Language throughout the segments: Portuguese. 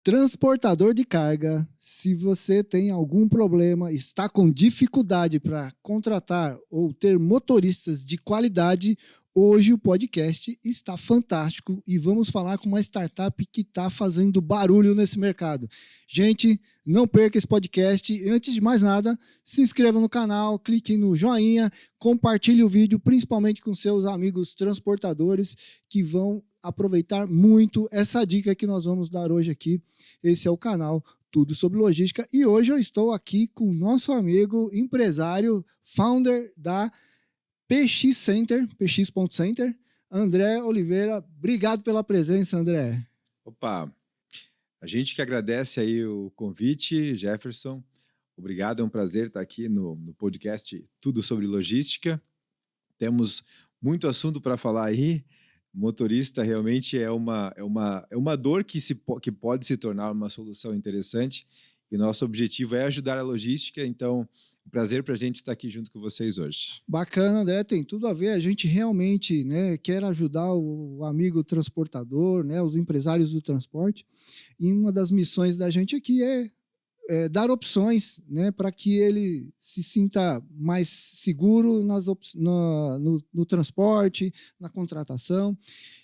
Transportador de carga, se você tem algum problema, está com dificuldade para contratar ou ter motoristas de qualidade, hoje o podcast está fantástico e vamos falar com uma startup que está fazendo barulho nesse mercado. Gente, não perca esse podcast. E antes de mais nada, se inscreva no canal, clique no joinha, compartilhe o vídeo, principalmente com seus amigos transportadores que vão aproveitar muito essa dica que nós vamos dar hoje aqui. Esse é o canal Tudo Sobre Logística e hoje eu estou aqui com o nosso amigo empresário, founder da PX Center, PX.Center, André Oliveira. Obrigado pela presença, André. Opa, a gente que agradece aí o convite, Jefferson. Obrigado, é um prazer estar aqui no podcast Tudo Sobre Logística. Temos muito assunto para falar aí. Motorista realmente é uma dor que pode se tornar uma solução interessante e nosso objetivo é ajudar a logística, então um prazer para a gente estar aqui junto com vocês hoje. Bacana, André, tem tudo a ver, a gente realmente, né, quer ajudar o amigo transportador, né, os empresários do transporte, e uma das missões da gente aqui é dar opções, né, para que ele se sinta mais seguro no transporte, na contratação.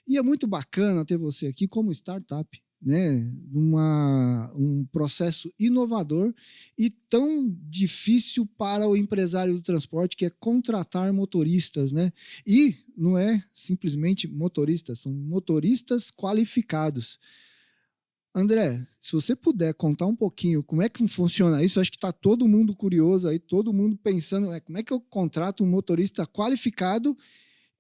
E é muito bacana ter você aqui como startup, né, um processo inovador e tão difícil para o empresário do transporte, que é contratar motoristas, né? E não é simplesmente motoristas, são motoristas qualificados. André, se você puder contar um pouquinho como é que funciona isso, acho que está todo mundo curioso aí, todo mundo pensando, como é que eu contrato um motorista qualificado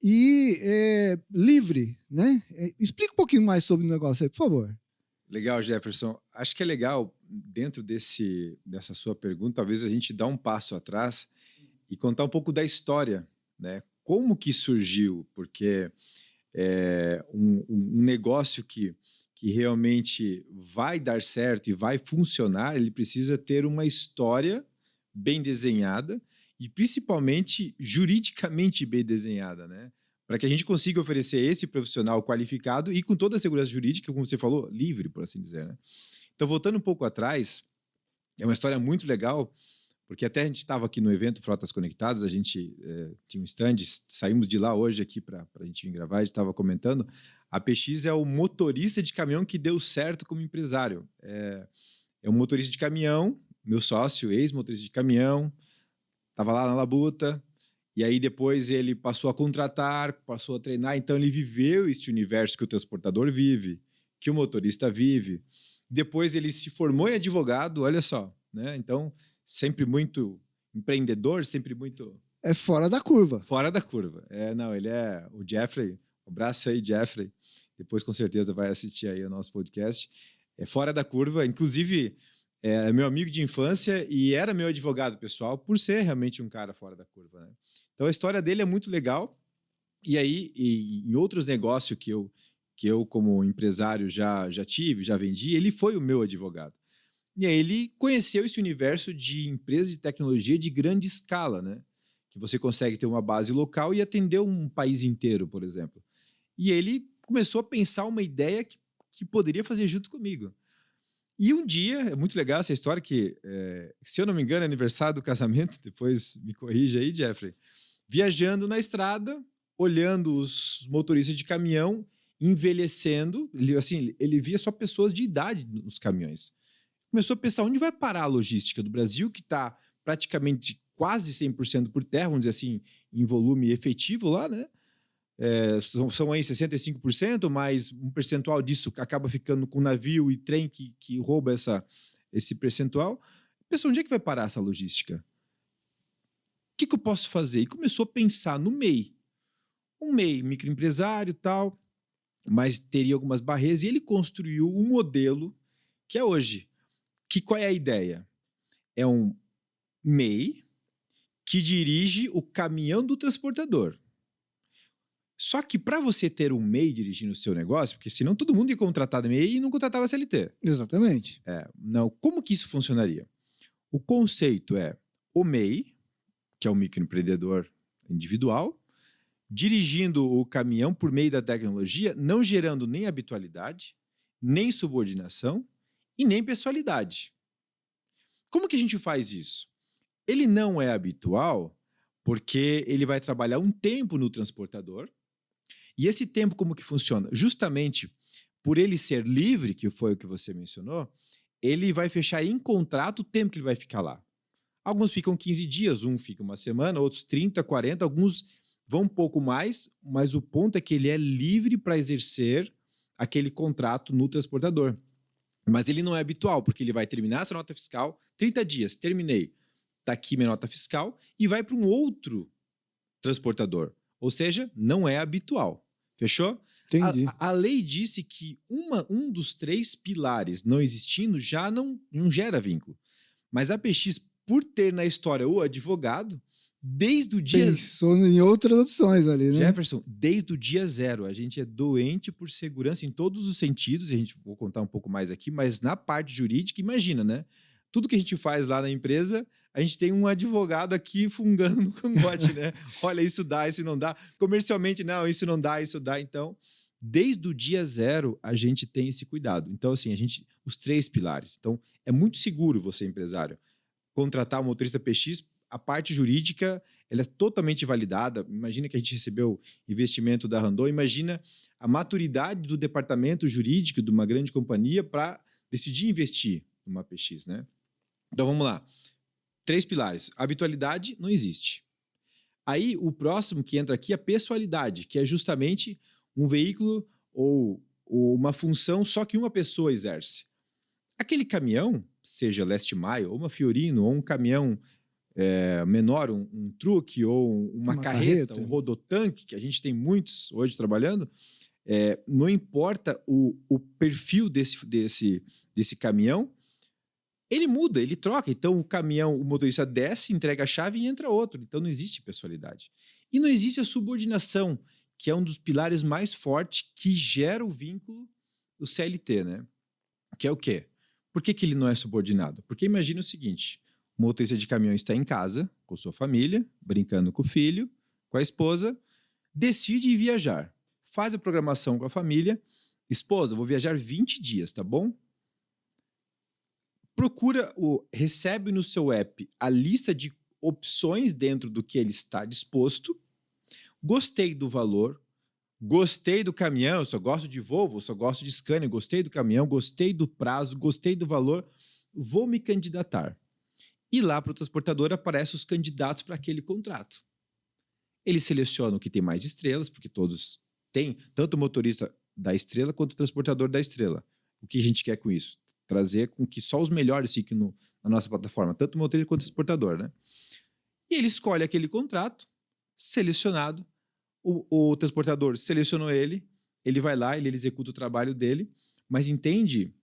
e livre, né? Explica um pouquinho mais sobre o negócio aí, por favor. Legal, Jefferson. Acho que é legal, dentro dessa sua pergunta, talvez a gente dá um passo atrás e contar um pouco da história, né? Como que surgiu, porque um negócio que realmente vai dar certo e vai funcionar, ele precisa ter uma história bem desenhada e principalmente juridicamente bem desenhada, né? Para que a gente consiga oferecer esse profissional qualificado e com toda a segurança jurídica, como você falou, livre, por assim dizer, né? Então, voltando um pouco atrás, é uma história muito legal, porque até a gente estava aqui no evento Frotas Conectadas, a gente tinha um stand, saímos de lá hoje aqui para a gente vir gravar, a gente estava comentando, a PX é o motorista de caminhão que deu certo como empresário. É um motorista de caminhão, meu sócio, ex-motorista de caminhão, estava lá na labuta, e aí depois ele passou a contratar, passou a treinar, então ele viveu este universo que o transportador vive, que o motorista vive. Depois ele se formou em advogado, olha só, né? Então, sempre muito empreendedor, sempre muito... É fora da curva. Fora da curva. Não, ele é o Jeffrey, um abraço aí, Jeffrey. Depois, com certeza, vai assistir aí o nosso podcast. É fora da curva, inclusive... É meu amigo de infância e era meu advogado pessoal por ser realmente um cara fora da curva, né? Então a história dele é muito legal. E aí, em outros negócios que eu como empresário já tive, já vendi, ele foi o meu advogado. E aí ele conheceu esse universo de empresas de tecnologia de grande escala, né? Que você consegue ter uma base local e atender um país inteiro, por exemplo. E ele começou a pensar uma ideia que poderia fazer junto comigo. E um dia, é muito legal essa história que, se eu não me engano, é aniversário do casamento, depois me corrija aí, Jeffrey, viajando na estrada, olhando os motoristas de caminhão envelhecendo, ele via só pessoas de idade nos caminhões. Começou a pensar, onde vai parar a logística do Brasil, que está praticamente quase 100% por terra, vamos dizer assim, em volume efetivo lá, né? São aí 65%, mas um percentual disso acaba ficando com navio e trem que rouba esse percentual. Pessoal, onde é que vai parar essa logística? O que eu posso fazer? E começou a pensar no MEI. Um MEI, microempresário e tal, mas teria algumas barreiras, e ele construiu um modelo que é hoje. Qual é a ideia? É um MEI que dirige o caminhão do transportador. Só que para você ter um MEI dirigindo o seu negócio, porque senão todo mundo ia contratar MEI e não contratava CLT. Exatamente. Não, como que isso funcionaria? O conceito é o MEI, que é o microempreendedor individual, dirigindo o caminhão por meio da tecnologia, não gerando nem habitualidade, nem subordinação e nem pessoalidade. Como que a gente faz isso? Ele não é habitual porque ele vai trabalhar um tempo no transportador. E esse tempo como que funciona? Justamente por ele ser livre, que foi o que você mencionou, ele vai fechar em contrato o tempo que ele vai ficar lá. Alguns ficam 15 dias, um fica uma semana, outros 30, 40, alguns vão um pouco mais, mas o ponto é que ele é livre para exercer aquele contrato no transportador. Mas ele não é habitual, porque ele vai terminar essa nota fiscal, 30 dias, terminei, está aqui minha nota fiscal, e vai para um outro transportador. Ou seja, não é habitual. Fechou? Entendi. A lei disse que um dos 3 pilares não existindo já não gera vínculo. Mas a PX, por ter na história o advogado, desde o dia... Pensou em outras opções ali, né? Jefferson, desde o dia 0, a gente é doente por segurança em todos os sentidos, a gente vou contar um pouco mais aqui, mas na parte jurídica, imagina, né? Tudo que a gente faz lá na empresa, a gente tem um advogado aqui fungando no cangote, né? Olha, isso dá, isso não dá. Comercialmente, não, isso não dá, isso dá. Então, desde o dia 0, a gente tem esse cuidado. Então, assim, os 3 pilares. Então, é muito seguro você, empresário, contratar um motorista PX. A parte jurídica, ela é totalmente validada. Imagina que a gente recebeu investimento da Randon, imagina a maturidade do departamento jurídico de uma grande companhia para decidir investir numa PX, né? Então, vamos lá. 3 pilares. Habitualidade não existe. Aí, o próximo que entra aqui é a pessoalidade, que é justamente um veículo ou uma função só que uma pessoa exerce. Aquele caminhão, seja Last Mile, ou uma Fiorino, ou um caminhão menor, um truque, ou uma carreta, um rodotanque, que a gente tem muitos hoje trabalhando, não importa o perfil desse caminhão, ele muda, ele troca. Então, o motorista desce, entrega a chave e entra outro. Então, não existe pessoalidade. E não existe a subordinação, que é um dos pilares mais fortes que gera o vínculo do CLT, né? Que é o quê? Por que ele não é subordinado? Porque imagina o seguinte, o motorista de caminhão está em casa, com sua família, brincando com o filho, com a esposa, decide ir viajar. Faz a programação com a família. Esposa, vou viajar 20 dias, tá bom? Recebe no seu app a lista de opções dentro do que ele está disposto. Gostei do valor, gostei do caminhão, eu só gosto de Volvo, eu só gosto de Scania, gostei do caminhão, gostei do prazo, gostei do valor, vou me candidatar. E lá para o transportador aparecem os candidatos para aquele contrato. Ele seleciona o que tem mais estrelas, porque todos têm, tanto o motorista da estrela quanto o transportador da estrela. O que a gente quer com isso? Trazer com que só os melhores fiquem na nossa plataforma, tanto o motorista quanto o transportador, né? E ele escolhe aquele contrato, selecionado, o transportador selecionou ele vai lá, ele executa o trabalho dele, mas entende,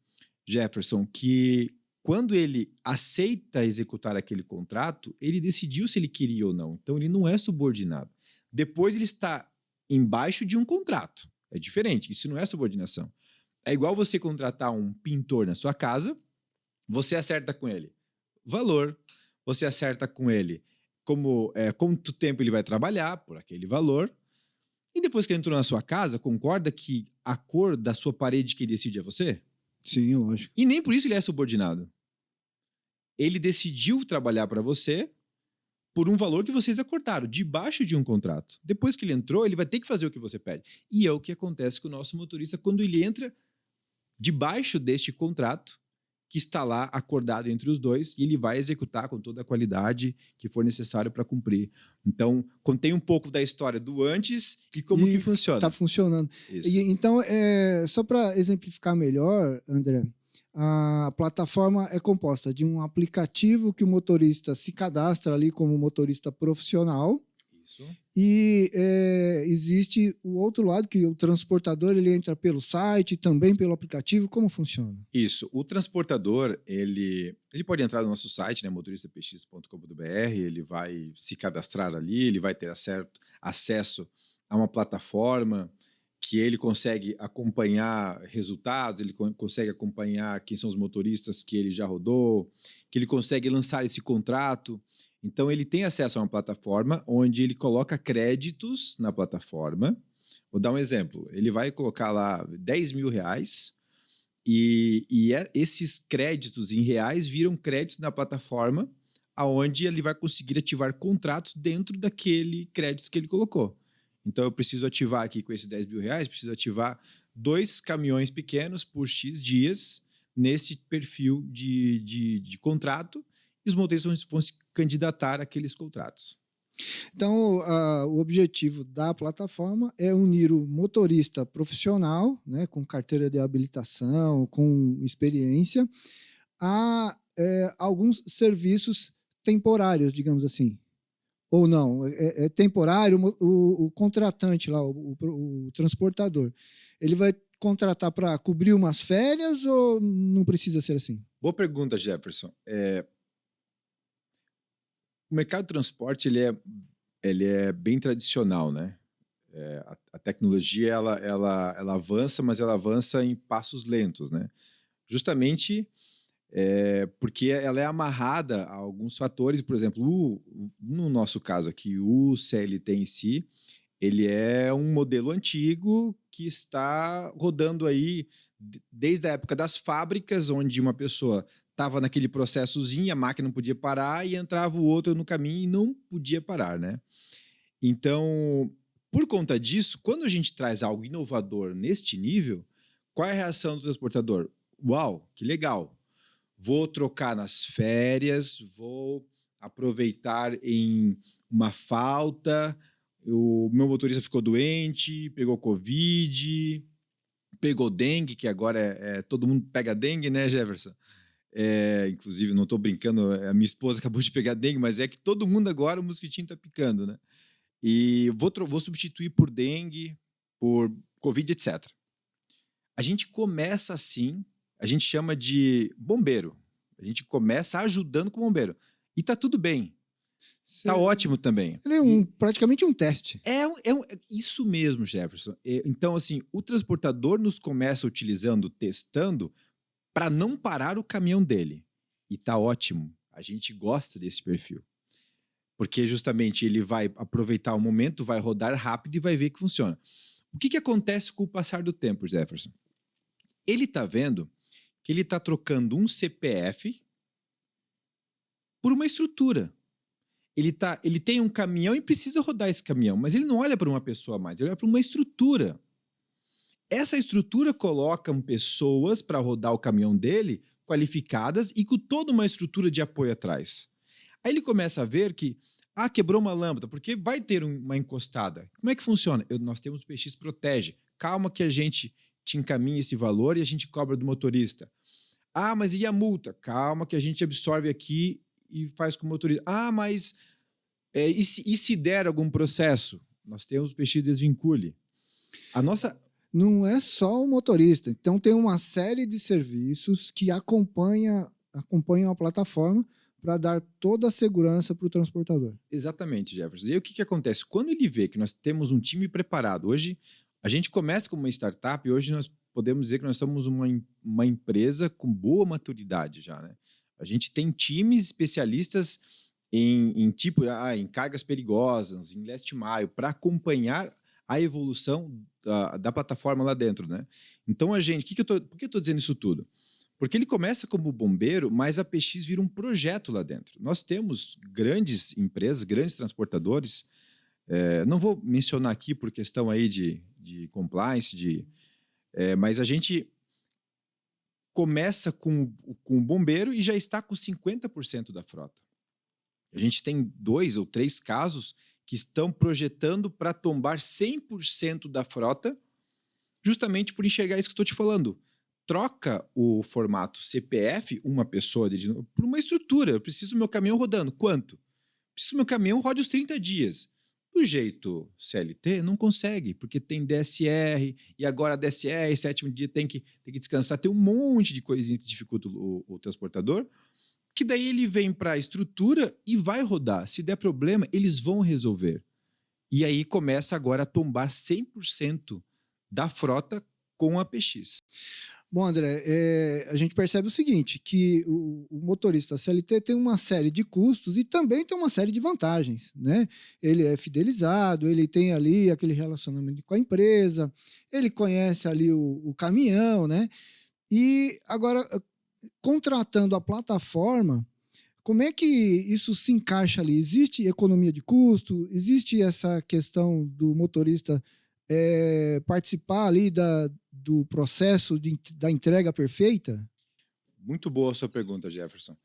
Jefferson, que quando ele aceita executar aquele contrato, ele decidiu se ele queria ou não. Então, ele não é subordinado. Depois, ele está embaixo de um contrato. É diferente. Isso não é subordinação. É igual você contratar um pintor na sua casa, você acerta com ele valor, você acerta com ele quanto tempo ele vai trabalhar por aquele valor, e depois que ele entrou na sua casa, concorda que a cor da sua parede que decide é você? Sim, lógico. E nem por isso ele é subordinado. Ele decidiu trabalhar para você por um valor que vocês acordaram, debaixo de um contrato. Depois que ele entrou, ele vai ter que fazer o que você pede. E é o que acontece com o nosso motorista quando ele entra debaixo deste contrato que está lá acordado entre os dois e ele vai executar com toda a qualidade que for necessário para cumprir. Então, contei um pouco da história do antes e como que funciona. Está funcionando. Então, só para exemplificar melhor, André, a plataforma é composta de um aplicativo que o motorista se cadastra ali como motorista profissional. Isso. E existe o outro lado, que o transportador ele entra pelo site, também pelo aplicativo. Como funciona? Isso. O transportador, ele pode entrar no nosso site, né, motoristapx.com.br, ele vai se cadastrar ali, ele vai ter acesso a uma plataforma que ele consegue acompanhar resultados, ele consegue acompanhar quem são os motoristas que ele já rodou, que ele consegue lançar esse contrato. Então, ele tem acesso a uma plataforma onde ele coloca créditos na plataforma. Vou dar um exemplo. Ele vai colocar lá R$10 mil Esses créditos em reais viram créditos na plataforma, aonde ele vai conseguir ativar contratos dentro daquele crédito que ele colocou. Então, eu preciso ativar aqui com esses 10 mil reais, preciso ativar 2 caminhões pequenos por X dias nesse perfil de contrato, e os motoristas vão se candidatar àqueles contratos. Então, o objetivo da plataforma é unir o motorista profissional, né, com carteira de habilitação, com experiência, a alguns serviços temporários, digamos assim. Ou não, é temporário, o contratante lá, o transportador. Ele vai contratar para cobrir umas férias ou não precisa ser assim? Boa pergunta, Jefferson. O mercado de transporte ele é bem tradicional, né? A tecnologia ela avança, mas ela avança em passos lentos, né? Justamente porque ela é amarrada a alguns fatores, por exemplo, no nosso caso aqui, o CLT em si, ele é um modelo antigo que está rodando aí desde a época das fábricas, onde uma pessoa estava naquele processozinho, a máquina não podia parar e entrava o outro no caminho e não podia parar, né? Então, por conta disso, quando a gente traz algo inovador neste nível, qual é a reação do transportador? Uau, que legal! Vou trocar nas férias, vou aproveitar em uma falta, o meu motorista ficou doente, pegou Covid, pegou dengue, que agora todo mundo pega dengue, né, Jefferson? Inclusive, não estou brincando, a minha esposa acabou de pegar dengue, mas é que todo mundo agora o mosquitinho está picando, né? E vou substituir por dengue, por Covid, etc. A gente começa assim, a gente chama de bombeiro. A gente começa ajudando com o bombeiro. E tá tudo bem. Tá ótimo também. É praticamente um teste. Isso mesmo, Jefferson. Então, assim, o transportador nos começa utilizando, testando, para não parar o caminhão dele. E tá ótimo. A gente gosta desse perfil. Porque justamente ele vai aproveitar o momento, vai rodar rápido e vai ver que funciona. O que acontece com o passar do tempo, Jefferson? Ele está vendo que ele está trocando um CPF por uma estrutura. Ele tem um caminhão e precisa rodar esse caminhão, mas ele não olha para uma pessoa mais, ele olha para uma estrutura. Essa estrutura coloca pessoas para rodar o caminhão dele, qualificadas e com toda uma estrutura de apoio atrás. Aí ele começa a ver que, quebrou uma lâmpada, porque vai ter uma encostada. Como é que funciona? Nós temos o PX Protege. Calma que a gente te encaminha esse valor e a gente cobra do motorista. Mas e a multa? Calma que a gente absorve aqui e faz com o motorista. Mas e se der algum processo? Nós temos o PX Desvincule. Não é só o motorista. Então, tem uma série de serviços que acompanham a plataforma para dar toda a segurança para o transportador. Exatamente, Jefferson. E aí o que acontece? Quando ele vê que nós temos um time preparado, hoje a gente começa como uma startup e hoje nós podemos dizer que nós somos uma empresa com boa maturidade já, né? A gente tem times especialistas em cargas perigosas, em last mile, para acompanhar a evolução da plataforma lá dentro, né? Então, por que eu estou dizendo isso tudo? Porque ele começa como bombeiro, mas a PX vira um projeto lá dentro. Nós temos grandes empresas, grandes transportadores, não vou mencionar aqui por questão aí de compliance, mas a gente começa com o bombeiro e já está com 50% da frota. A gente tem 2 ou 3 casos que estão projetando para tombar 100% da frota, justamente por enxergar isso que eu estou te falando. Troca o formato CPF, uma pessoa, por uma estrutura. Eu preciso do meu caminhão rodando. Quanto? Preciso do meu caminhão rode os 30 dias. Do jeito CLT, não consegue, porque tem DSR, e agora a DSR, 7º dia tem que descansar. Tem um monte de coisinha que dificulta o transportador, que daí ele vem para a estrutura e vai rodar. Se der problema, eles vão resolver. E aí começa agora a tombar 100% da frota com a PX. Bom, André, a gente percebe o seguinte, que o motorista CLT tem uma série de custos e também tem uma série de vantagens, né? Ele é fidelizado, ele tem ali aquele relacionamento com a empresa, ele conhece ali o caminhão, né? E agora, contratando a plataforma, como é que isso se encaixa ali? Existe economia de custo? Existe essa questão do motorista participar ali do processo da entrega perfeita? Muito boa a sua pergunta, Jefferson.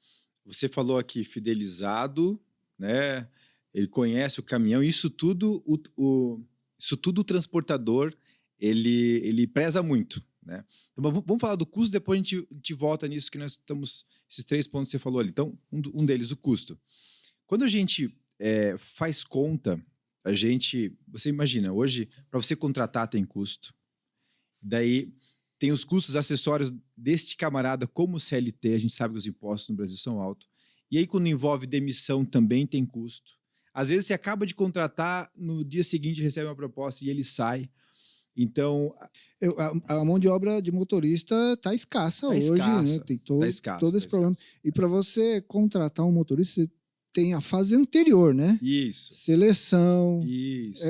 Você falou aqui fidelizado, né? Ele conhece o caminhão. Isso tudo, isso tudo o transportador ele preza muito, né? Então, vamos falar do custo, depois a gente volta nisso que nós estamos esses 3 pontos que você falou ali. Então, um deles, o custo. Quando a gente faz conta, você imagina, hoje para você contratar tem custo. Daí tem os custos acessórios deste camarada como CLT, a gente sabe que os impostos no Brasil são altos. E aí quando envolve demissão também tem custo. Às vezes você acaba de contratar, no dia seguinte recebe uma proposta e ele sai. Então, a mão de obra de motorista está escassa hoje, né? Tem todo esse problema. E para você contratar um motorista, você tem a fase anterior, né? Isso. Seleção. Isso.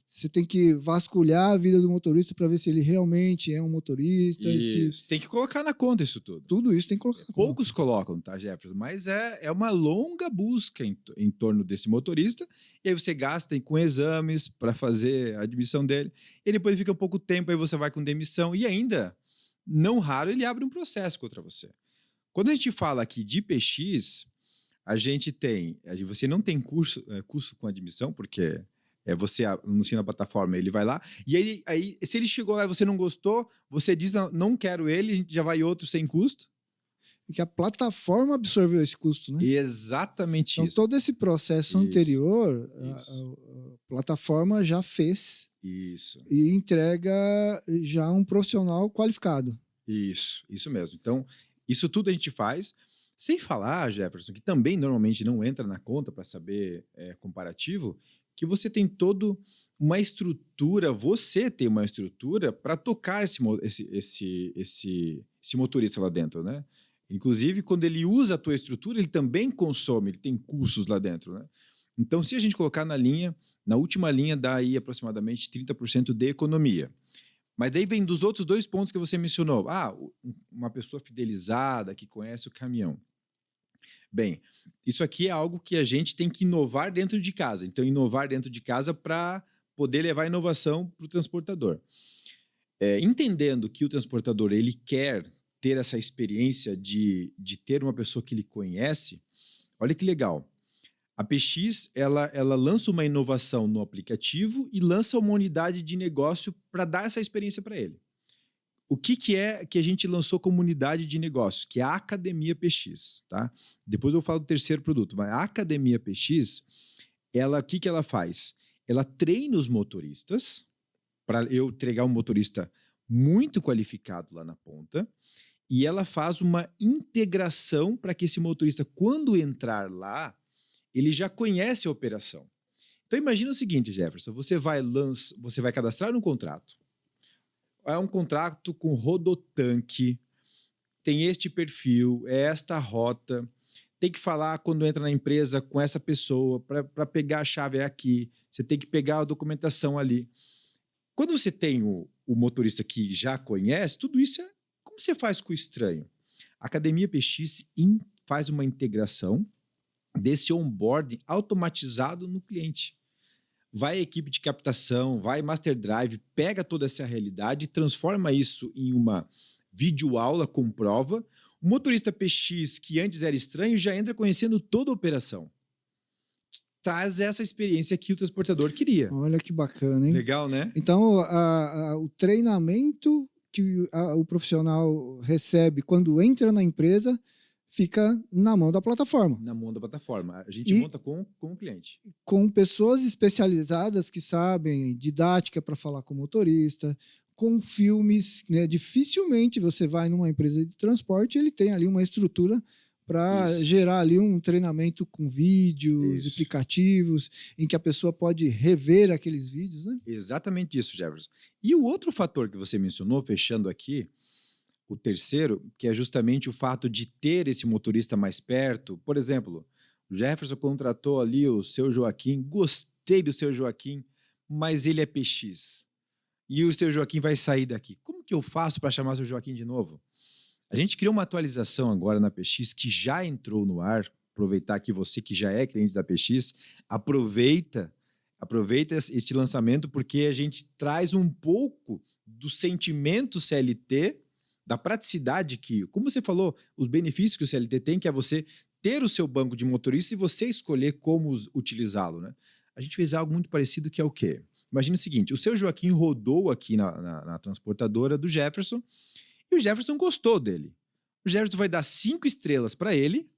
Você tem que vasculhar a vida do motorista para ver se ele realmente é um motorista. Isso. Tem que colocar na conta isso tudo. Tudo isso tem que colocar na conta. Poucos colocam, tá, Jefferson? Mas é uma longa busca em torno desse motorista. E aí você gasta com exames para fazer a admissão dele. E depois fica pouco tempo, aí você vai com demissão. E ainda, não raro, ele abre um processo contra você. Quando a gente fala aqui de PX, você não tem custo com admissão, porque você anuncia na plataforma, ele vai lá, e aí se ele chegou lá e você não gostou, você diz, não quero ele, a gente já vai outro sem custo. Porque a plataforma absorveu esse custo, né? Exatamente então, isso. Então, todo esse processo anterior, a plataforma já fez. Isso. E entrega já um profissional qualificado. Isso mesmo. Então, isso tudo a gente faz. Sem falar, Jefferson, que também normalmente não entra na conta para saber comparativo, que você tem toda uma estrutura, para tocar esse motorista lá dentro, né? Inclusive, quando ele usa a tua estrutura, ele também consome, ele tem custos lá dentro, né? Então, se a gente colocar na última linha, dá aí aproximadamente 30% de economia. Mas daí vem dos outros 2 pontos que você mencionou. Uma pessoa fidelizada, que conhece o caminhão. Bem, isso aqui é algo que a gente tem que inovar dentro de casa. Então, inovar dentro de casa para poder levar inovação para o transportador. Entendendo que o transportador ele quer ter essa experiência de ter uma pessoa que ele conhece, olha que legal. A PX, ela lança uma inovação no aplicativo e lança uma unidade de negócio para dar essa experiência para ele. O que é que a gente lançou como unidade de negócio? Que é a Academia PX, tá? Depois eu falo do terceiro produto, mas a Academia PX, o que ela faz? Ela treina os motoristas, para eu entregar um motorista muito qualificado lá na ponta, e ela faz uma integração para que esse motorista, quando entrar lá, ele já conhece a operação. Então, imagina o seguinte, Jefferson, você vai cadastrar um contrato. É um contrato com rodotanque, tem este perfil, é esta rota, tem que falar quando entra na empresa com essa pessoa, para pegar a chave aqui, você tem que pegar a documentação ali. Quando você tem o motorista que já conhece, tudo isso como você faz com o estranho? A Academia PX faz uma integração desse onboarding automatizado no cliente. Vai a equipe de captação, vai Master Drive, pega toda essa realidade e transforma isso em uma videoaula com prova. O motorista PX, que antes era estranho, já entra conhecendo toda a operação. Traz essa experiência que o transportador queria. Olha que bacana, hein? Legal, né? Então, o treinamento que o profissional recebe quando entra na empresa fica na mão da plataforma. Na mão da plataforma. A gente monta com o cliente. Com pessoas especializadas que sabem didática para falar com o motorista, com filmes, né? Dificilmente você vai numa empresa de transporte, ele tem ali uma estrutura para gerar ali um treinamento com vídeos, aplicativos, em que a pessoa pode rever aqueles vídeos, né? Exatamente isso, Jefferson. E o outro fator que você mencionou, fechando aqui, o terceiro, que é justamente o fato de ter esse motorista mais perto. Por exemplo, o Jefferson contratou ali o seu Joaquim, gostei do seu Joaquim, mas ele é PX. e o seu Joaquim vai sair daqui. Como que eu faço para chamar o seu Joaquim de novo? A gente criou uma atualização agora na PX que já entrou no ar. Aproveitar que você que já é cliente da PX, aproveita este lançamento, porque a gente traz um pouco do sentimento CLT, da praticidade que, como você falou, os benefícios que o CLT tem, que é você ter o seu banco de motorista e você escolher como utilizá-lo, né? A gente fez algo muito parecido, que é o quê? Imagina o seguinte, o seu Joaquim rodou aqui na transportadora do Jefferson e o Jefferson gostou dele. O Jefferson vai dar 5 estrelas para ele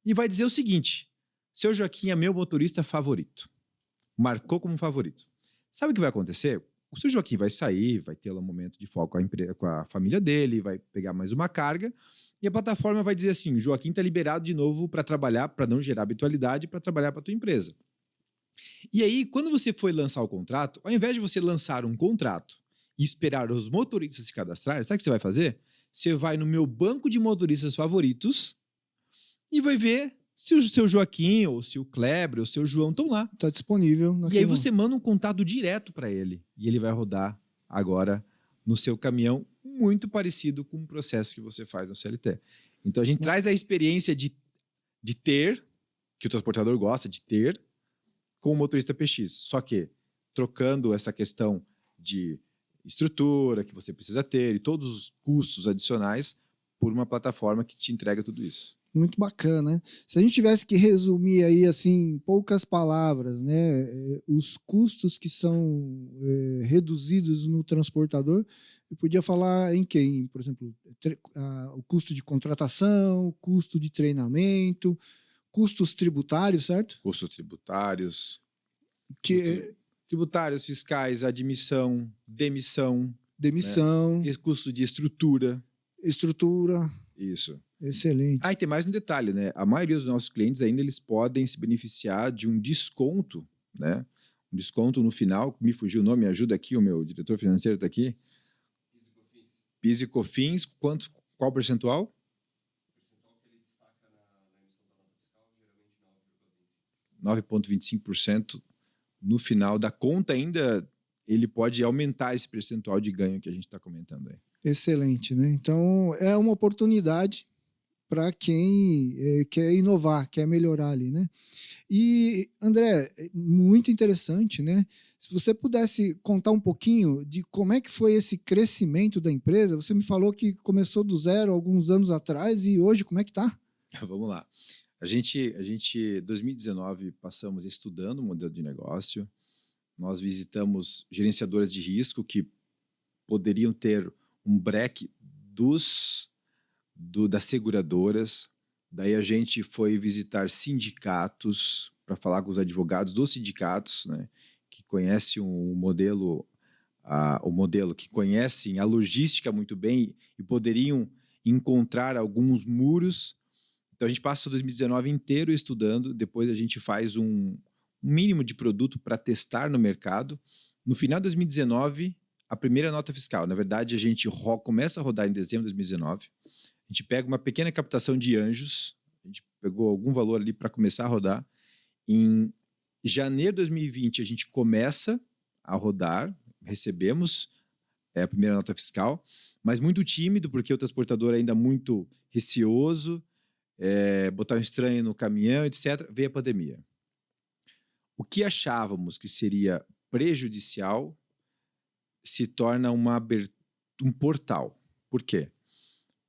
e vai dizer o seguinte: seu Joaquim é meu motorista favorito. Marcou como favorito. Sabe o que vai acontecer? O seu Joaquim vai sair, vai ter lá um momento de foco com a família dele, vai pegar mais uma carga e a plataforma vai dizer assim: o Joaquim está liberado de novo para trabalhar, para não gerar habitualidade, para trabalhar para a tua empresa. E aí, quando você for lançar o contrato, ao invés de você lançar um contrato e esperar os motoristas se cadastrarem, sabe o que você vai fazer? Você vai no meu banco de motoristas favoritos e vai ver se o seu Joaquim, ou se o Kleber, ou se o João estão lá. Está disponível. E aí você manda um contato direto para ele. E ele vai rodar agora no seu caminhão, muito parecido com o processo que você faz no CLT. Então a gente traz a experiência de ter, que o transportador gosta de ter, com o motorista PX. Só que trocando essa questão de estrutura que você precisa ter e todos os custos adicionais por uma plataforma que te entrega tudo isso. Muito bacana, né? Se a gente tivesse que resumir aí, assim, em poucas palavras, né, os custos que são reduzidos no transportador, eu podia falar em quem? Por exemplo, o custo de contratação, custo de treinamento, custos tributários, certo? Custos tributários, fiscais, admissão, demissão, né? Custo de estrutura. Isso. Excelente. E tem mais um detalhe, né? A maioria dos nossos clientes ainda eles podem se beneficiar de um desconto, né? Um desconto no final, me fugiu o nome, me ajuda aqui, o meu diretor financeiro está aqui. PIS e COFINS, qual percentual? O percentual que ele destaca na emissão da nota fiscal, geralmente 9,25%. No final da conta ainda, ele pode aumentar esse percentual de ganho que a gente está comentando aí. Excelente, né? Então, é uma oportunidade para quem quer inovar, quer melhorar ali, né? E, André, muito interessante, né? Se você pudesse contar um pouquinho de como é que foi esse crescimento da empresa, você me falou que começou do zero alguns anos atrás e hoje como é que está? Vamos lá. A gente, 2019, passamos estudando o modelo de negócio, nós visitamos gerenciadoras de risco que poderiam ter um break das seguradoras. Daí a gente foi visitar sindicatos para falar com os advogados dos sindicatos, né, que conhecem o modelo, que conhecem a logística muito bem e poderiam encontrar alguns muros. Então a gente passa o 2019 inteiro estudando, depois a gente faz um mínimo de produto para testar no mercado. No final de 2019, a primeira nota fiscal. Na verdade, a gente começa a rodar em dezembro de 2019. A gente pega uma pequena captação de anjos, a gente pegou algum valor ali para começar a rodar. Em janeiro de 2020, a gente começa a rodar, recebemos a primeira nota fiscal, mas muito tímido, porque o transportador ainda muito receoso, botar um estranho no caminhão, etc. Veio a pandemia. O que achávamos que seria prejudicial se torna um portal. Por quê?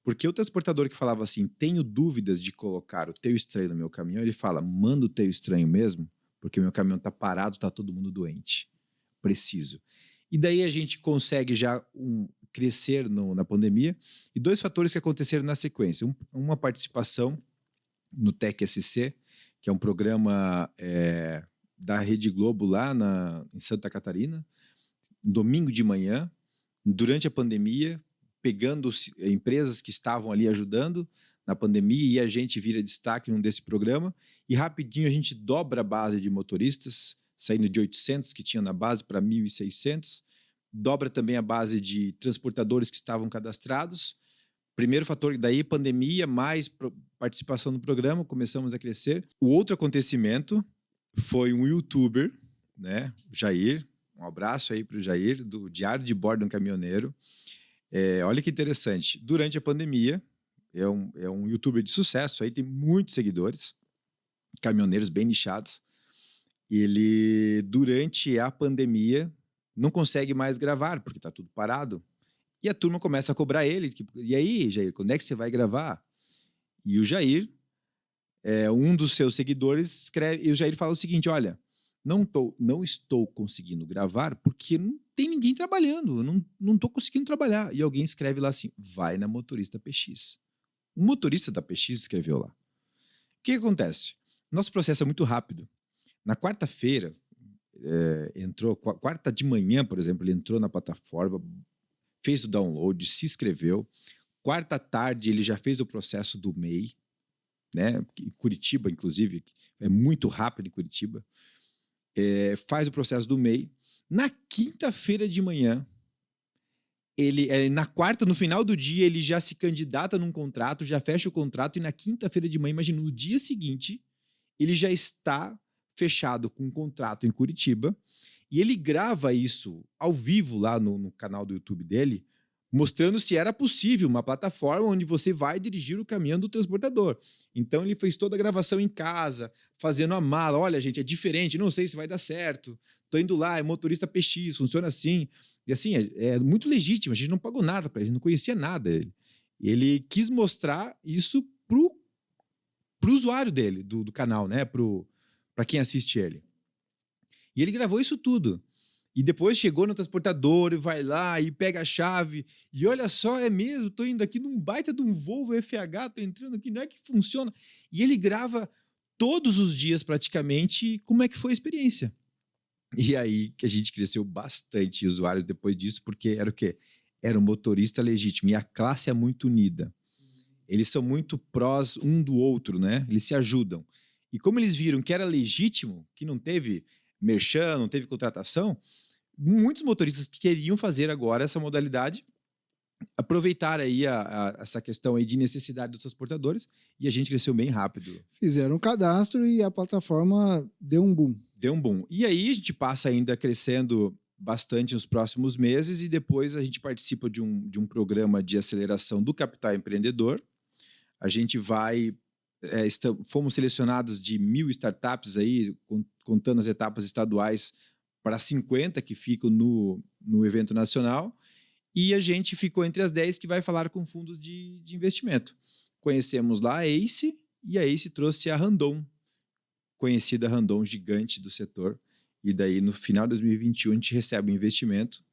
Porque o transportador que falava assim, tenho dúvidas de colocar o teu estranho no meu caminhão, ele fala, manda o teu estranho mesmo, porque o meu caminhão está parado, está todo mundo doente. Preciso. E daí a gente consegue já crescer na pandemia. E 2 fatores que aconteceram na sequência. Uma participação no TecSC, que é um programa da Rede Globo lá em Santa Catarina, domingo de manhã, durante a pandemia, pegando empresas que estavam ali ajudando na pandemia e a gente vira destaque num desse programa e rapidinho a gente dobra a base de motoristas, saindo de 800 que tinha na base para 1.600, dobra também a base de transportadores que estavam cadastrados. Primeiro fator, daí pandemia, mais participação no programa, começamos a crescer. O outro acontecimento foi um youtuber, né, o Jair, Um abraço aí para o Jair, do Diário de Bordo de um Caminhoneiro. Olha que interessante. Durante a pandemia, é um youtuber de sucesso, aí tem muitos seguidores, caminhoneiros bem nichados. Ele, durante a pandemia, não consegue mais gravar, porque está tudo parado. E a turma começa a cobrar ele. Tipo, e aí, Jair, quando é que você vai gravar? E o Jair, um dos seus seguidores, escreve, e o Jair fala o seguinte, olha, não estou conseguindo gravar porque não tem ninguém trabalhando, não estou conseguindo trabalhar. E alguém escreve lá assim, vai na motorista PX. Um motorista da PX escreveu lá. O que acontece? Nosso processo é muito rápido. Na quarta-feira, quarta de manhã, por exemplo, ele entrou na plataforma, fez o download, se inscreveu. Quarta à tarde, ele já fez o processo do MEI, né? Em Curitiba, inclusive, é muito rápido em Curitiba. Faz o processo do MEI. Na quinta-feira de manhã, na quarta, no final do dia, ele já se candidata num contrato, já fecha o contrato, e na quinta-feira de manhã, imagina, no dia seguinte, ele já está fechado com um contrato em Curitiba, e ele grava isso ao vivo lá no canal do YouTube dele, mostrando se era possível uma plataforma onde você vai dirigir o caminhão do transportador. Então ele fez toda a gravação em casa, fazendo a mala. Olha, gente, é diferente, não sei se vai dar certo. Tô indo lá, é motorista PX, funciona assim. E assim, é muito legítimo, a gente não pagou nada para ele, não conhecia nada ele. Ele quis mostrar isso pro usuário dele, do canal, né? Para quem assiste ele. E ele gravou isso tudo. E depois chegou no transportador e vai lá e pega a chave. E olha só, é mesmo, tô indo aqui num baita de um Volvo FH, tô entrando aqui, não é que funciona. E ele grava todos os dias praticamente como é que foi a experiência. E aí que a gente cresceu bastante usuários depois disso, porque era o quê? Era um motorista legítimo. E a classe é muito unida. Eles são muito prós um do outro, né? Eles se ajudam. E como eles viram que era legítimo, que não teve merchan, não teve contratação, muitos motoristas que queriam fazer agora essa modalidade aproveitar aí essa questão aí de necessidade dos transportadores, e a gente cresceu bem rápido. Fizeram um cadastro e a plataforma deu um boom. Deu um boom. E aí a gente passa ainda crescendo bastante nos próximos meses, e depois a gente participa de um programa de aceleração do capital empreendedor. A gente vai... fomos selecionados de 1.000 startups aí, contando as etapas estaduais, para 50 que ficam no evento nacional, e a gente ficou entre as 10 que vai falar com fundos de investimento. Conhecemos lá a ACE, e a ACE trouxe a Randon, conhecida Randon, gigante do setor, e daí no final de 2021 a gente recebe o investimento,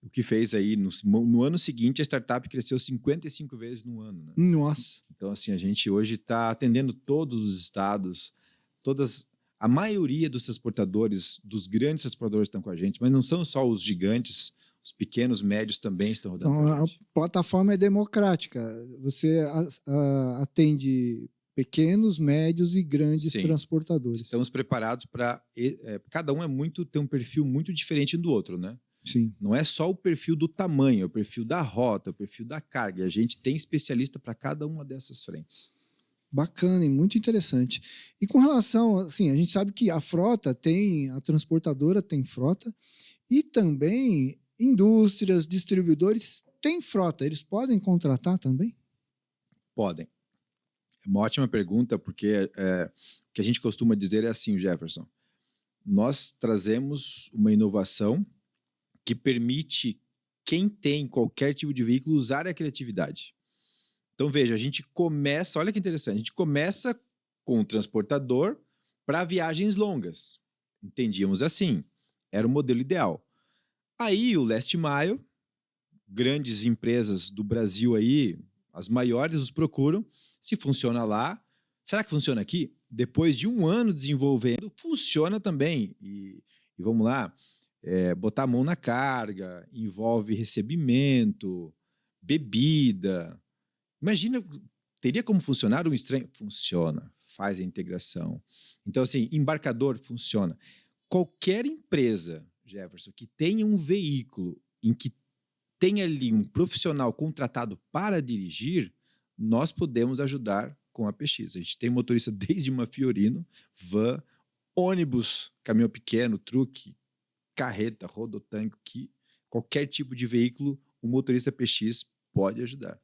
o que fez aí, no ano seguinte, a startup cresceu 55 vezes no ano. Né? Nossa! Então, assim, a gente hoje está atendendo todos os estados, a maioria dos transportadores, dos grandes transportadores estão com a gente, mas não são só os gigantes, os pequenos, médios também estão rodando com a gente. A plataforma é democrática. Você atende pequenos, médios e grandes transportadores. Estamos preparados para... cada um tem um perfil muito diferente um do outro, né? Sim. Não é só o perfil do tamanho, é o perfil da rota, é o perfil da carga. A gente tem especialista para cada uma dessas frentes. Bacana e muito interessante. E com relação, assim, a gente sabe que a transportadora tem frota, e também indústrias, distribuidores têm frota. Eles podem contratar também? Podem. É uma ótima pergunta, porque o que a gente costuma dizer é assim, Jefferson. Nós trazemos uma inovação que permite quem tem qualquer tipo de veículo usar a criatividade. Então, veja, a gente começa... Olha que interessante. A gente começa com o transportador para viagens longas. Entendíamos assim. Era o modelo ideal. Aí, o Last Mile, grandes empresas do Brasil aí, as maiores nos procuram. Se funciona lá, será que funciona aqui? Depois de um ano desenvolvendo, funciona também. E vamos lá... botar a mão na carga, envolve recebimento, bebida. Imagina, teria como funcionar um estranho? Funciona, faz a integração. Então, assim, embarcador funciona. Qualquer empresa, Jefferson, que tenha um veículo em que tenha ali um profissional contratado para dirigir, nós podemos ajudar com a PX. A gente tem motorista desde uma Fiorino, van, ônibus, caminhão pequeno, truque, carreta, rodotanque, qualquer tipo de veículo, o motorista PX pode ajudar.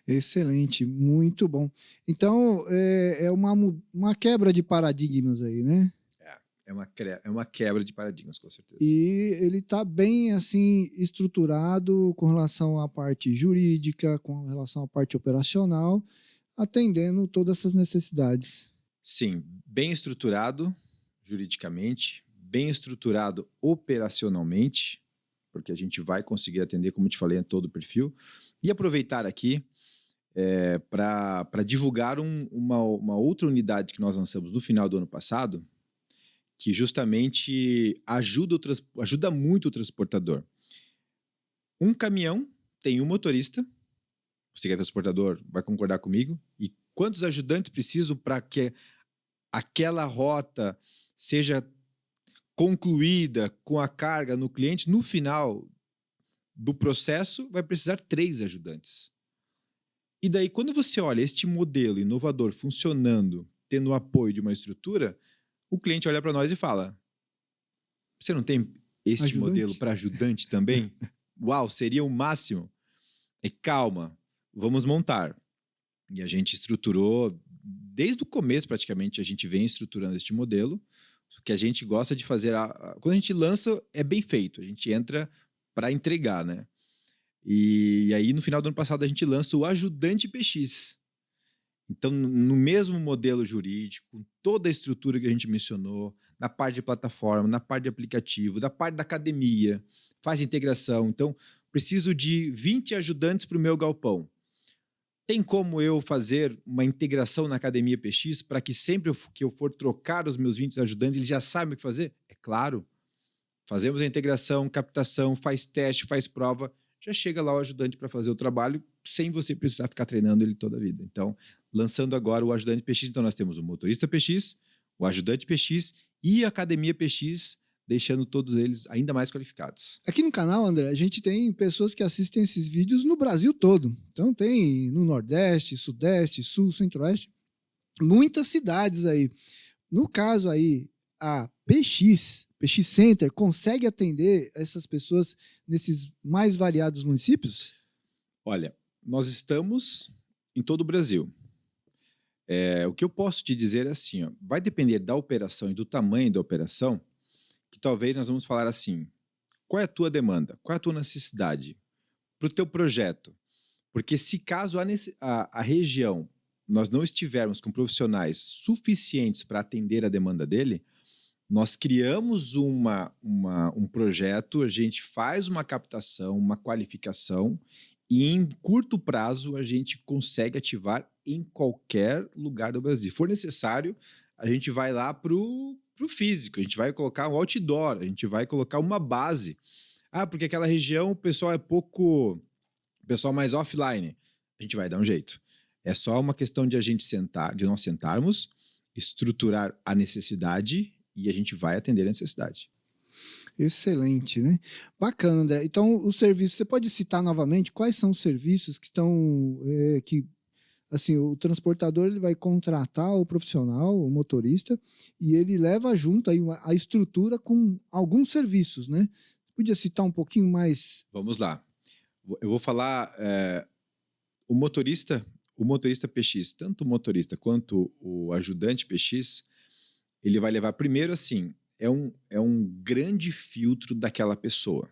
Excelente, muito bom. Então, é uma quebra de paradigmas aí, né? É uma quebra de paradigmas, com certeza. E ele está bem assim estruturado com relação à parte jurídica, com relação à parte operacional, atendendo todas essas necessidades. Sim, bem estruturado juridicamente, bem estruturado operacionalmente, porque a gente vai conseguir atender, como eu te falei, em todo o perfil. E aproveitar aqui para divulgar uma outra unidade que nós lançamos no final do ano passado, que justamente ajuda muito o transportador. Um caminhão tem um motorista, você que é transportador vai concordar comigo, e quantos ajudantes precisam para que aquela rota seja concluída com a carga no cliente? No final do processo, vai precisar 3 ajudantes. E daí, quando você olha este modelo inovador funcionando, tendo o apoio de uma estrutura, o cliente olha para nós e fala: você não tem este modelo para ajudante também? Uau, seria o máximo. E calma, vamos montar. E a gente estruturou, desde o começo praticamente, a gente vem estruturando este modelo, que a gente gosta de fazer. Quando a gente lança, é bem feito, a gente entra para entregar, né? E aí, no final do ano passado, a gente lança o Ajudante PX. Então, no mesmo modelo jurídico, toda a estrutura que a gente mencionou, na parte de plataforma, na parte de aplicativo, da parte da academia, faz integração. Então, preciso de 20 ajudantes para o meu galpão. Tem como eu fazer uma integração na academia PX para que sempre que eu for trocar os meus 20 ajudantes, eles já saibam o que fazer? É claro. Fazemos a integração, captação, faz teste, faz prova, já chega lá o ajudante para fazer o trabalho sem você precisar ficar treinando ele toda a vida. Então, lançando agora o Ajudante PX, então nós temos o Motorista PX, o Ajudante PX e a Academia PX, deixando todos eles ainda mais qualificados. Aqui no canal, André, a gente tem pessoas que assistem esses vídeos no Brasil todo. Então tem no Nordeste, Sudeste, Sul, Centro-Oeste, muitas cidades aí. No caso aí, a PX Center, consegue atender essas pessoas nesses mais variados municípios? Olha, nós estamos em todo o Brasil. O que eu posso te dizer é assim, ó, vai depender da operação e do tamanho da operação, que talvez nós vamos falar assim: qual é a tua demanda? Qual é a tua necessidade para o teu projeto? Porque se caso a região nós não estivermos com profissionais suficientes para atender a demanda dele, nós criamos um projeto, a gente faz uma captação, uma qualificação e em curto prazo a gente consegue ativar em qualquer lugar do Brasil. Se for necessário, a gente vai lá para o físico, a gente vai colocar um outdoor, a gente vai colocar uma base. Porque aquela região o pessoal é pouco... o pessoal mais offline. A gente vai dar um jeito. É só uma questão de nós sentarmos, estruturar a necessidade e a gente vai atender a necessidade. Excelente, né? Bacana, André. Então, os serviços, você pode citar novamente quais são os serviços que estão... assim, o transportador ele vai contratar o profissional, o motorista, e ele leva junto aí a estrutura com alguns serviços, né? Você podia citar um pouquinho mais? Vamos lá. Eu vou falar o motorista PX, tanto o motorista quanto o ajudante PX, ele vai levar primeiro assim, é um grande filtro daquela pessoa,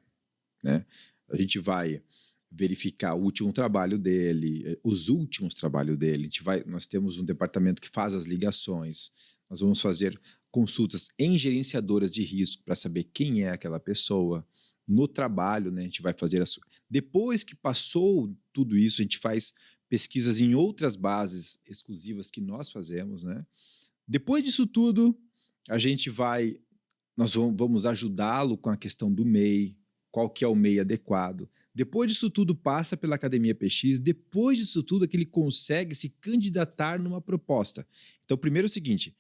né? A gente vai verificar o último trabalho dele, os últimos trabalhos dele. Nós temos um departamento que faz as ligações, nós vamos fazer consultas em gerenciadoras de risco para saber quem é aquela pessoa. No trabalho, né, a gente vai fazer depois que passou tudo isso, a gente faz pesquisas em outras bases exclusivas que nós fazemos, né? Depois disso tudo, nós vamos ajudá-lo com a questão do MEI, qual que é o MEI adequado. Depois disso tudo, passa pela Academia PX. Depois disso tudo, é que ele consegue se candidatar numa proposta. Então, primeiro é o seguinte,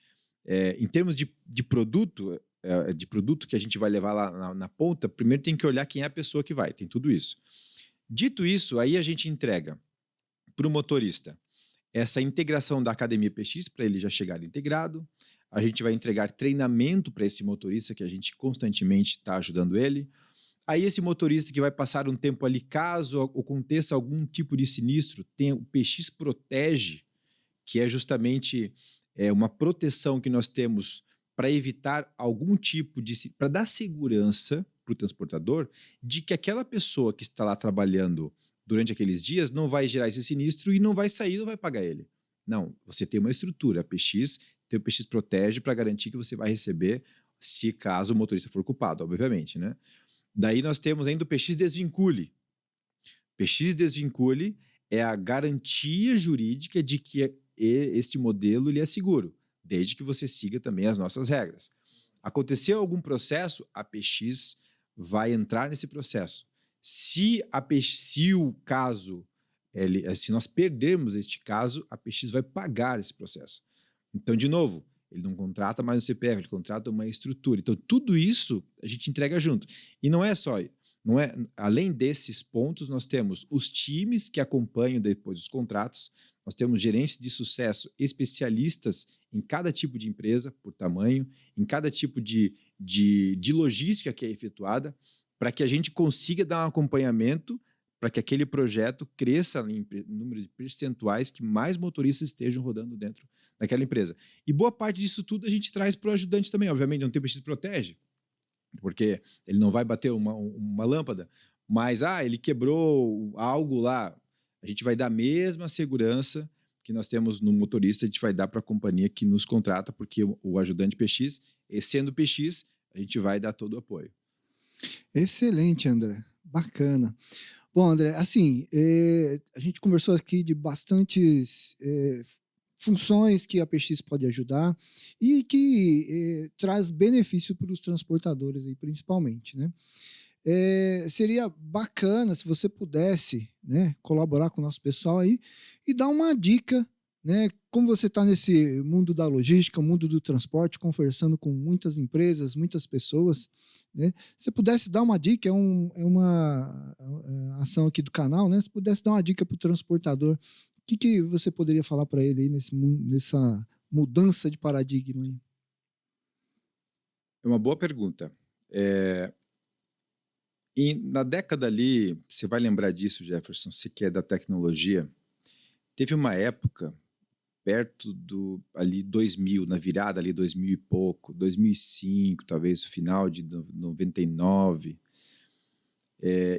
em termos de produto que a gente vai levar lá na ponta, primeiro tem que olhar quem é a pessoa que vai, tem tudo isso. Dito isso, aí a gente entrega para o motorista essa integração da Academia PX, para ele já chegar integrado. a gente vai entregar treinamento para esse motorista, que a gente constantemente está ajudando ele. Aí esse motorista que vai passar um tempo ali, caso aconteça algum tipo de sinistro, tem o PX Protege, que é justamente uma proteção que nós temos para evitar algum tipo de... para dar segurança para o transportador de que aquela pessoa que está lá trabalhando durante aqueles dias não vai gerar esse sinistro e não vai sair, não vai pagar ele. Não, você tem uma estrutura, a PX, tem o PX Protege para garantir que você vai receber se caso o motorista for culpado, obviamente, né? Daí nós temos ainda o PX Desvincule. PX Desvincule é a garantia jurídica de que este modelo ele é seguro, desde que você siga também as nossas regras. Aconteceu algum processo, a PX vai entrar nesse processo. Se o caso, se nós perdermos este caso, a PX vai pagar esse processo. Então, de novo, ele não contrata mais um CPF, ele contrata uma estrutura. Então, tudo isso a gente entrega junto. E não é só, além desses pontos, nós temos os times que acompanham depois os contratos, nós temos gerentes de sucesso especialistas em cada tipo de empresa, por tamanho, em cada tipo de logística que é efetuada, para que a gente consiga dar um acompanhamento para que aquele projeto cresça em número de percentuais que mais motoristas estejam rodando dentro daquela empresa. E boa parte disso tudo a gente traz para o ajudante também. Obviamente, não tem PX Protege, porque ele não vai bater uma lâmpada, mas ele quebrou algo lá, a gente vai dar a mesma segurança que nós temos no motorista, a gente vai dar para a companhia que nos contrata, porque o ajudante PX, sendo PX, a gente vai dar todo o apoio. Excelente, André. Bacana. Bom, André, assim, a gente conversou aqui de bastantes funções que a PX pode ajudar e que traz benefício para os transportadores, aí, principalmente, né? Seria bacana se você pudesse, né, colaborar com o nosso pessoal aí e dar uma dica, né? Como você está nesse mundo da logística, mundo do transporte, conversando com muitas empresas, muitas pessoas, né? Se pudesse dar uma dica, é uma ação aqui do canal, né? Se pudesse dar uma dica para o transportador, o que você poderia falar para ele aí nessa mudança de paradigma aí? É uma boa pergunta. E na década ali, você vai lembrar disso, Jefferson, se que é da tecnologia, teve uma época perto do ali 2000, na virada ali 2000 e pouco, 2005, talvez o final de 99,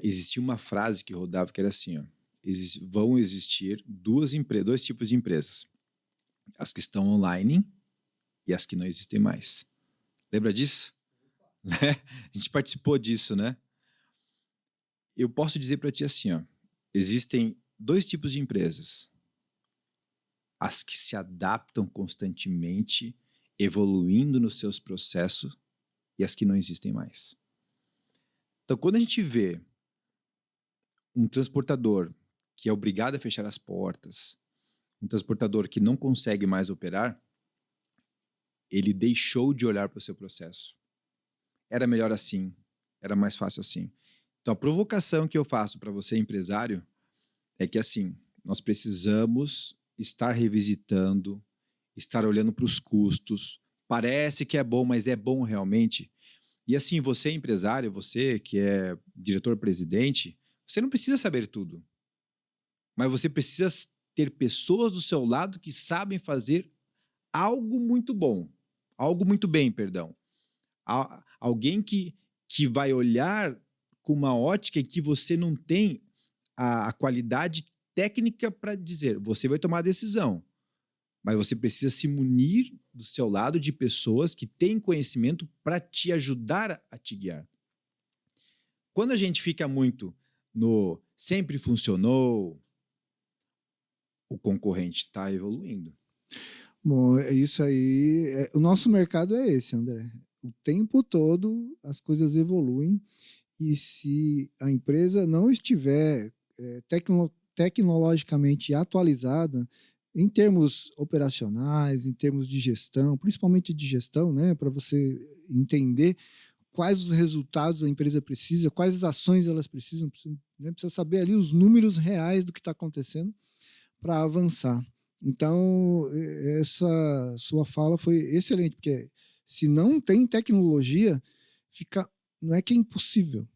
existia uma frase que rodava que era assim, ó, vão existir dois tipos de empresas, as que estão online e as que não existem mais. Lembra disso? A gente participou disso, né? Eu posso dizer para ti assim, ó, existem dois tipos de empresas. As que se adaptam constantemente, evoluindo nos seus processos, e as que não existem mais. Então, quando a gente vê um transportador que é obrigado a fechar as portas, um transportador que não consegue mais operar, ele deixou de olhar para o seu processo. Era melhor assim, era mais fácil assim. Então, a provocação que eu faço para você, empresário, é que assim, nós precisamos estar revisitando, estar olhando para os custos. Parece que é bom, mas é bom realmente? E assim, você empresário, você que é diretor-presidente, você não precisa saber tudo. Mas você precisa ter pessoas do seu lado que sabem fazer algo muito bom. Algo muito bem, perdão. Alguém que vai olhar com uma ótica que você não tem a qualidade técnica para dizer, você vai tomar a decisão, mas você precisa se munir do seu lado de pessoas que têm conhecimento para te ajudar a te guiar. Quando a gente fica muito no sempre funcionou, o concorrente está evoluindo. Bom, isso aí, o nosso mercado é esse, André. O tempo todo as coisas evoluem e se a empresa não estiver tecnologicamente atualizada, em termos operacionais, em termos de gestão, principalmente de gestão, né, para você entender quais os resultados a empresa precisa, quais as ações elas precisam, né, precisa saber ali os números reais do que está acontecendo para avançar. Então, essa sua fala foi excelente, porque se não tem tecnologia, não é que é impossível,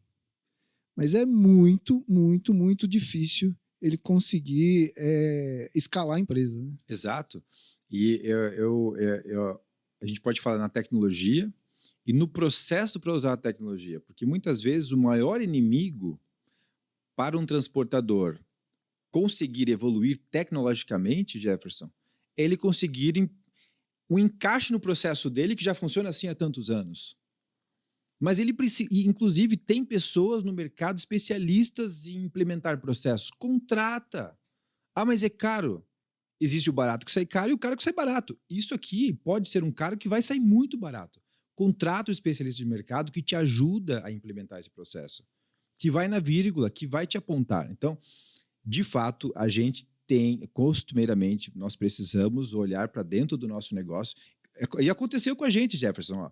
mas é muito, muito, muito difícil ele conseguir escalar a empresa. Né? Exato. E a gente pode falar na tecnologia e no processo para usar a tecnologia, porque muitas vezes o maior inimigo para um transportador conseguir evoluir tecnologicamente, Jefferson, é ele conseguir um encaixe no processo dele que já funciona assim há tantos anos. Mas ele precisa, inclusive, tem pessoas no mercado especialistas em implementar processos. Contrata. Ah, mas é caro. Existe o barato que sai caro e o caro que sai barato. Isso aqui pode ser um cara que vai sair muito barato. Contrata o especialista de mercado que te ajuda a implementar esse processo, que vai na vírgula, que vai te apontar. Então, de fato, a gente tem, costumeiramente, nós precisamos olhar para dentro do nosso negócio. E aconteceu com a gente, Jefferson. Ó.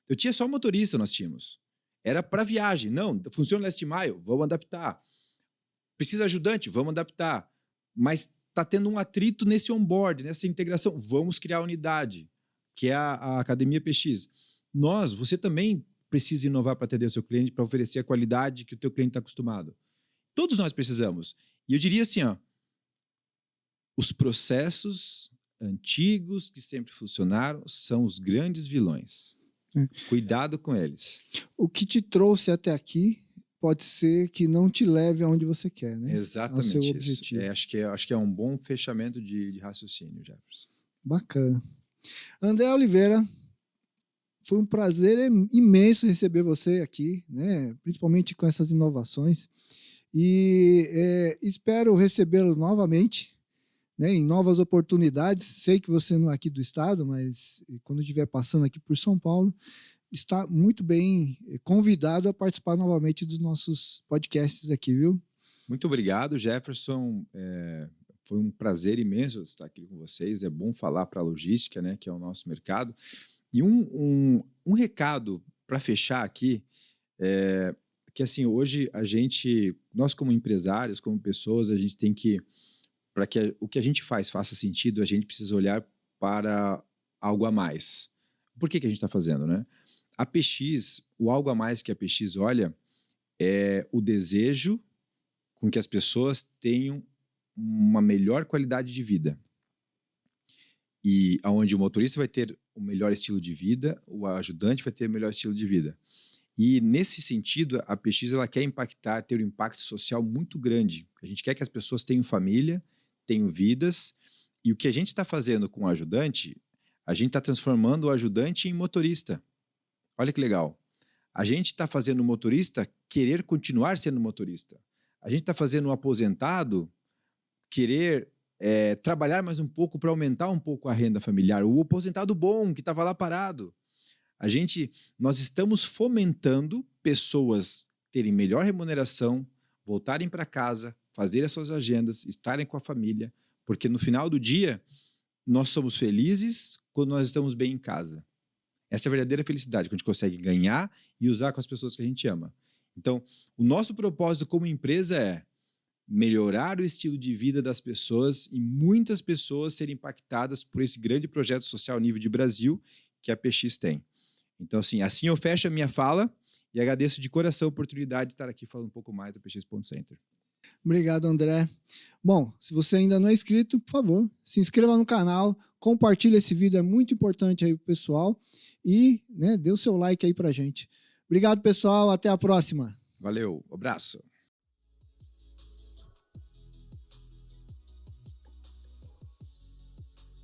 Eu tinha só motorista, nós tínhamos. Era para viagem. Não, funciona last mile, vamos adaptar. Precisa ajudante, vamos adaptar. Mas está tendo um atrito nesse onboard, nessa integração. Vamos criar a unidade, que é a Academia PX. Você também precisa inovar para atender o seu cliente, para oferecer a qualidade que o teu cliente está acostumado. Todos nós precisamos. E eu diria assim, ó, os processos antigos que sempre funcionaram são os grandes vilões. Cuidado com eles. O que te trouxe até aqui pode ser que não te leve aonde você quer, né? Exatamente ao seu isso. objetivo. Acho que é um bom fechamento de raciocínio, Jefferson. Bacana. André Oliveira, foi um prazer imenso receber você aqui, né? Principalmente com essas inovações. E espero recebê-lo novamente, né? Em novas oportunidades. Sei que você não é aqui do estado, mas quando estiver passando aqui por São Paulo, está muito bem convidado a participar novamente dos nossos podcasts aqui, viu? Muito obrigado, Jefferson. Foi um prazer imenso estar aqui com vocês. É bom falar para a logística, né, que é o nosso mercado. E um recado para fechar aqui, que assim, hoje nós como empresários, como pessoas, a gente tem que, para que o que a gente faça sentido, a gente precisa olhar para algo a mais. Por que a gente está fazendo, né? A PX, o algo a mais que a PX olha é o desejo com que as pessoas tenham uma melhor qualidade de vida. E onde o motorista vai ter o melhor estilo de vida, o ajudante vai ter o melhor estilo de vida. E nesse sentido, a PX ela quer ter um impacto social muito grande. A gente quer que as pessoas tenham família, tenham vidas, e o que a gente está fazendo com o ajudante, a gente está transformando o ajudante em motorista. Olha que legal. A gente está fazendo o motorista querer continuar sendo motorista. A gente está fazendo o aposentado querer trabalhar mais um pouco para aumentar um pouco a renda familiar. O aposentado bom, que estava lá parado. Nós estamos fomentando pessoas terem melhor remuneração, voltarem para casa, fazerem as suas agendas, estarem com a família, porque no final do dia, nós somos felizes quando nós estamos bem em casa. Essa é a verdadeira felicidade, quando a gente consegue ganhar e usar com as pessoas que a gente ama. Então, o nosso propósito como empresa é melhorar o estilo de vida das pessoas e muitas pessoas serem impactadas por esse grande projeto social a nível de Brasil que a PX tem. Então, assim eu fecho a minha fala e agradeço de coração a oportunidade de estar aqui falando um pouco mais da PX Ponto Center. Obrigado, André. Bom, se você ainda não é inscrito, por favor, se inscreva no canal, compartilhe esse vídeo, é muito importante aí pro pessoal e, né, dê o seu like aí pra gente. Obrigado, pessoal, até a próxima. Valeu, abraço.